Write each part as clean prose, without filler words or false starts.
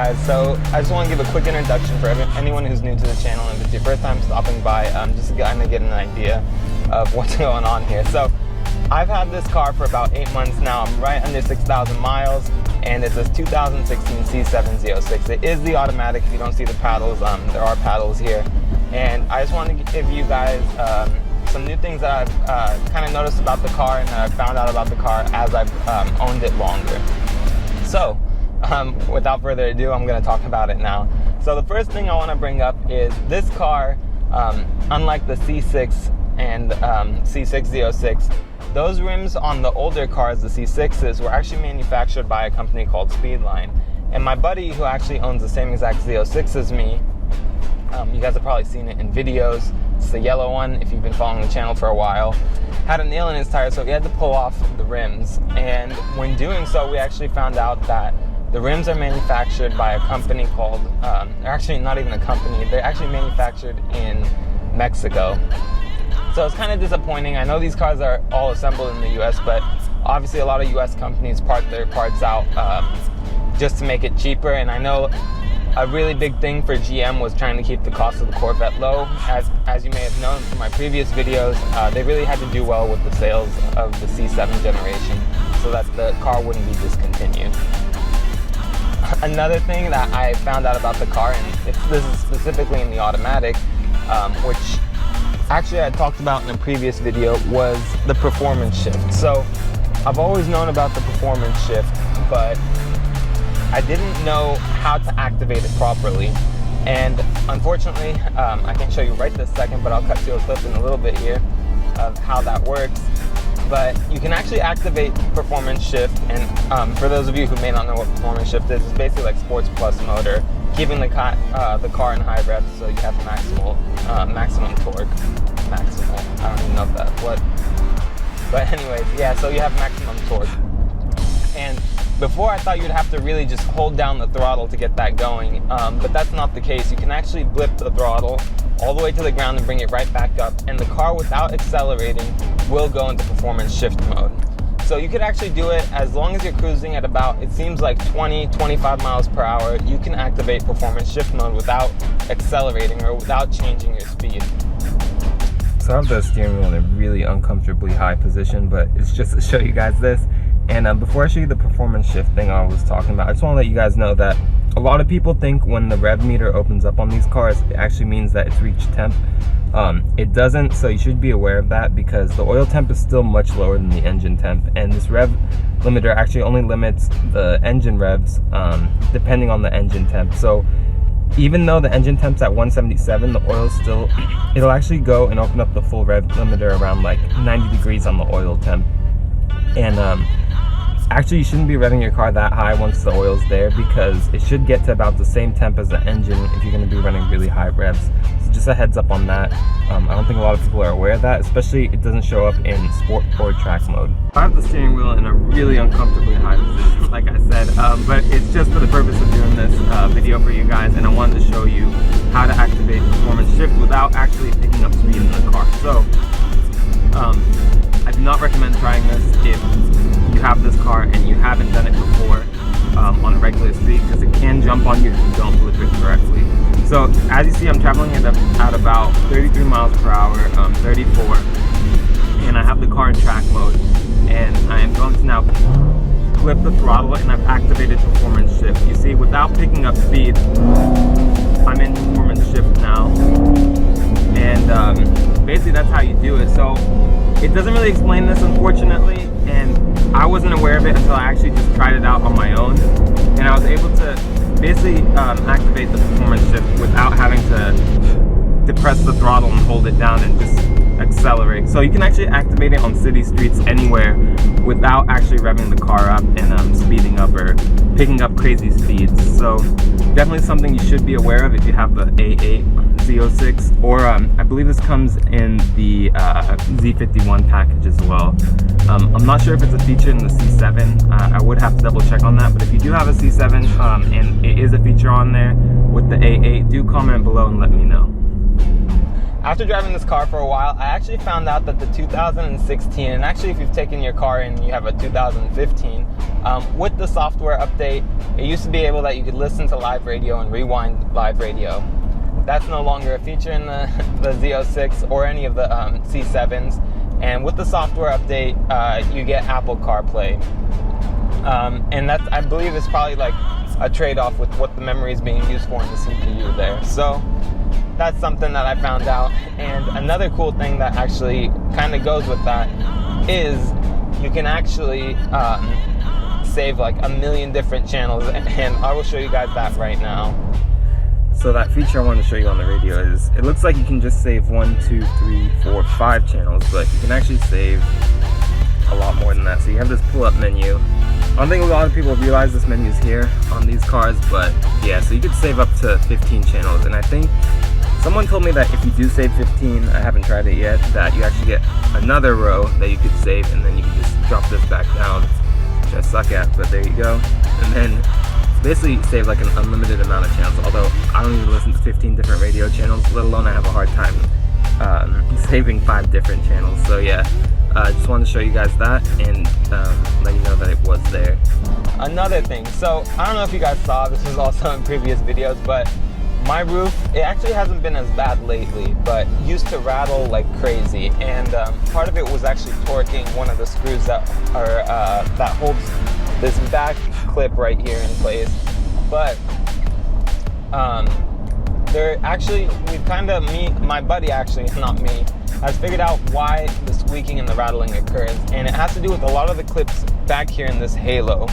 guys, so I just want to give a quick introduction for anyone who's new to the channel, and if it's your first time stopping by, just to kind of get an idea of what's going on here. So I've had this car for about 8 months now. I'm right under 6,000 miles, and it's this 2016 C7 Z06. It is the automatic. If you don't see the paddles, there are paddles here. And I just wanted to give you guys some new things that I've kind of noticed about the car and that I've found out about the car as I've owned it longer. So without further ado, I'm going to talk about it now. So the first thing I want to bring up is this car, unlike the C6 and C6 Z06, those rims on the older cars, the C6s, were actually manufactured by a company called Speedline. And my buddy, who actually owns the same exact Z06 as me, you guys have probably seen it in videos, it's the yellow one if you've been following the channel for a while, had a nail in his tire, so he had to pull off the rims. And when doing so, we actually found out that the rims are manufactured by a company called, they're actually not even a company, they're actually manufactured in Mexico. So it's kind of disappointing. I know these cars are all assembled in the US, but obviously a lot of US companies part their parts out just to make it cheaper. And I know a really big thing for GM was trying to keep the cost of the Corvette low. As you may have known from my previous videos, they really had to do well with the sales of the C7 generation so that the car wouldn't be discontinued. Another thing that I found out about the car, and this is specifically in the automatic, which actually I talked about in a previous video, was the performance shift. So I've always known about the performance shift, but I didn't know how to activate it properly. And unfortunately, I can't show you right this second, but I'll cut to a clip in a little bit here of how that works. But you can actually activate performance shift, and for those of you who may not know what performance shift is, it's basically like Sports Plus motor, keeping the car in high revs so you have maximum torque. Maximal, I don't even know if that's what. But anyways, yeah, so you have maximum torque. And before I thought you'd have to really just hold down the throttle to get that going, but that's not the case. You can actually blip the throttle all the way to the ground and bring it right back up, and the car, without accelerating, will go into performance shift mode. So you could actually do it as long as you're cruising at about, it seems like 20-25 miles per hour. You can activate performance shift mode without accelerating or without changing your speed. So I have the steering wheel in a really uncomfortably high position, but it's just to show you guys this. And before I show you the performance shift thing I was talking about, I just want to let you guys know that a lot of people think when the rev meter opens up on these cars, it actually means that it's reached temp. It doesn't, so you should be aware of that, because the oil temp is still much lower than the engine temp, and this rev limiter actually only limits the engine revs depending on the engine temp. So even though the engine temp's at 177, the oil still, it'll actually go and open up the full rev limiter around like 90 degrees on the oil temp. And actually you shouldn't be revving your car that high once the oil's there, because it should get to about the same temp as the engine if you're going to be running really high revs. So just a heads up on that. I don't think a lot of people are aware of that, especially it doesn't show up in sport or track mode. I have the steering wheel in a really uncomfortably high position, like I said, but it's just for the purpose of doing this video for you guys, and I wanted to show you how to activate performance shift without actually picking up speed in the car. So I do not recommend trying this if you have this car and you haven't done it before on a regular speed, because it can jump on you if you don't flip it correctly. So as you see, I'm traveling at about 33 miles per hour, 34, and I have the car in track mode, and I am going to now flip the throttle, and I've activated performance shift. You see, without picking up speed, I'm in performance shift now, and basically that's how you do it. So it doesn't really explain this, unfortunately, and I wasn't aware of it until I actually just tried it out on my own, and I was able to basically activate the performance shift without having to depress the throttle and hold it down and just accelerate. So you can actually activate it on city streets anywhere without actually revving the car up and speeding up or picking up crazy speeds. So definitely something you should be aware of if you have the A8 Z06, or I believe this comes in the Z51 package as well. I'm not sure if it's a feature in the C7. I would have to double check on that, but if you do have a C7 and it is a feature on there with the A8, do comment below and let me know. after driving this car for a while, I actually found out that the 2016, and actually if you've taken your car and you have a 2015, with the software update, it used to be able that you could listen to live radio and rewind live radio. That's no longer a feature in the Z06 or any of the C7s. And with the software update, you get Apple CarPlay. And that's, I believe, is probably like a trade-off with what the memory is being used for in the CPU there. So that's something that I found out. And another cool thing that actually kind of goes with that is you can actually save like 1 million different channels, and I will show you guys that right now. So that feature I wanted to show you on the radio is, it looks like you can just save 1, 2, 3, 4, 5 channels, but you can actually save a lot more than that. So you have this pull-up menu. I don't think a lot of people realize this menu is here on these cars, but yeah, so you could save up to 15 channels, and I think someone told me that if you do save 15, I haven't tried it yet, that you actually get another row that you could save, and then you can just drop this back down, which I suck at, but there you go. And then basically save like an unlimited amount of channels, although I don't even listen to 15 different radio channels, let alone I have a hard time saving 5 different channels. So yeah, just wanted to show you guys that and let you know that it was there. Another thing, so I don't know if you guys saw, this was also in previous videos, but my roof, it actually hasn't been as bad lately, but used to rattle like crazy, and part of it was actually torquing one of the screws that are that holds this back clip right here in place. But there actually, we've kind of, my buddy actually, not me, has figured out why the squeaking and the rattling occurs, and it has to do with a lot of the clips back here in this halo.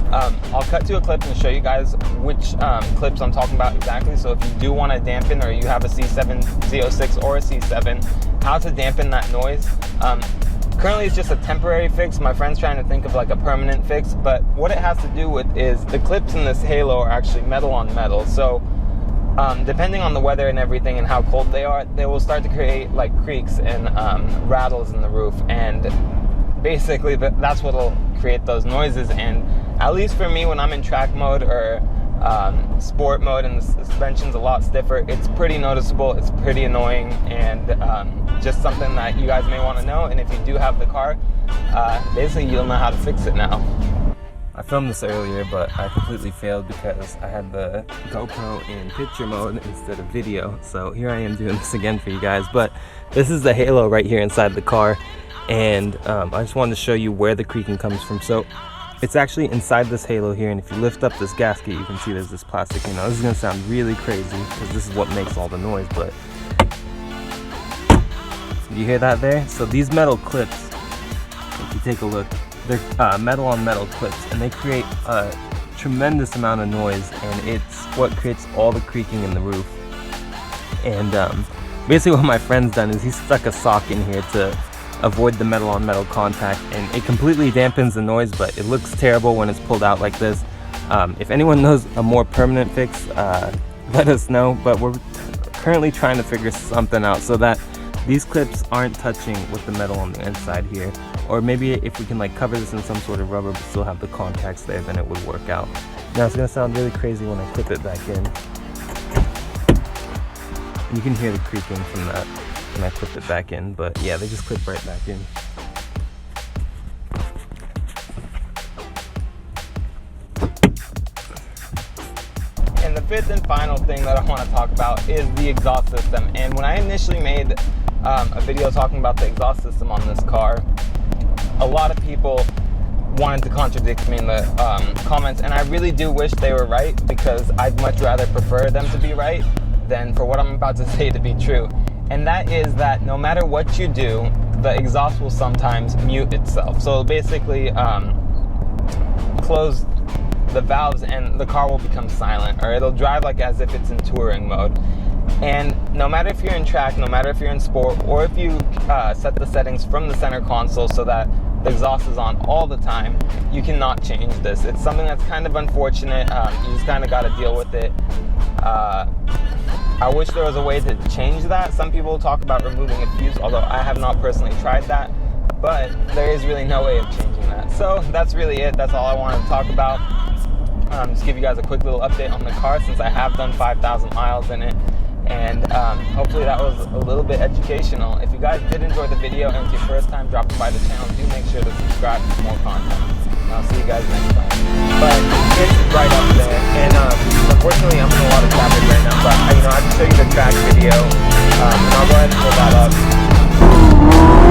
I'll cut to a clip and show you guys which clips I'm talking about exactly. So if you do want to dampen, or you have a C7 Z06 or a C7, how to dampen that noise. Currently it's just a temporary fix. My friend's trying to think of like a permanent fix, but what it has to do with is the clips in this halo are actually metal on metal. So depending on the weather and everything and how cold they are, they will start to create like creaks and rattles in the roof, and basically that's what will create those noises. And at least for me, when I'm in track mode or sport mode and the suspension's a lot stiffer, it's pretty noticeable, it's pretty annoying, and just something that you guys may want to know. And if you do have the car, basically you'll know how to fix it now. I filmed this earlier, but I completely failed because I had the GoPro in picture mode instead of video. So here I am doing this again for you guys. But this is the halo right here inside the car, and I just wanted to show you where the creaking comes from. So it's actually inside this halo here, and if you lift up this gasket, you can see there's this plastic. You know, this is gonna sound really crazy because this is what makes all the noise, but you hear that there? So these metal clips, if you take a look, they're metal on metal clips, and they create a tremendous amount of noise, and it's what creates all the creaking in the roof. And basically what my friend's done is he stuck a sock in here to avoid the metal on metal contact, and it completely dampens the noise, but it looks terrible when it's pulled out like this. If anyone knows a more permanent fix, let us know, but we're currently trying to figure something out so that these clips aren't touching with the metal on the inside here. Or maybe if we can like cover this in some sort of rubber but still have the contacts there, then it would work out. Now it's gonna sound really crazy when I clip it back in. You can hear the creaking from that when I clip it back in, but yeah, they just clip right back in. And the fifth and final thing that I want to talk about is the exhaust system. And when I initially made a video talking about the exhaust system on this car, a lot of people wanted to contradict me in the comments, and I really do wish they were right, because I'd much rather prefer them to be right than for what I'm about to say to be true. And that is that no matter what you do, the exhaust will sometimes mute itself. So basically close the valves and the car will become silent, or it'll drive like as if it's in touring mode. And no matter if you're in track, no matter if you're in sport, or if you set the settings from the center console so that the exhaust is on all the time, you cannot change this. It's something that's kind of unfortunate. You just kind of got to deal with it. I wish there was a way to change that. Some people talk about removing a fuse, although I have not personally tried that, but there is really no way of changing that. So that's really it. That's all I wanted to talk about. Just give you guys a quick little update on the car, since I have done 5,000 miles in it. And hopefully that was a little bit educational. If you guys did enjoy the video and it's your first time dropping by the channel, do make sure to subscribe for more content. And I'll see you guys next time. But it's right up there. And unfortunately I'm in a lot of traffic right now, but I can show you the track video. And I'll go ahead and pull that up.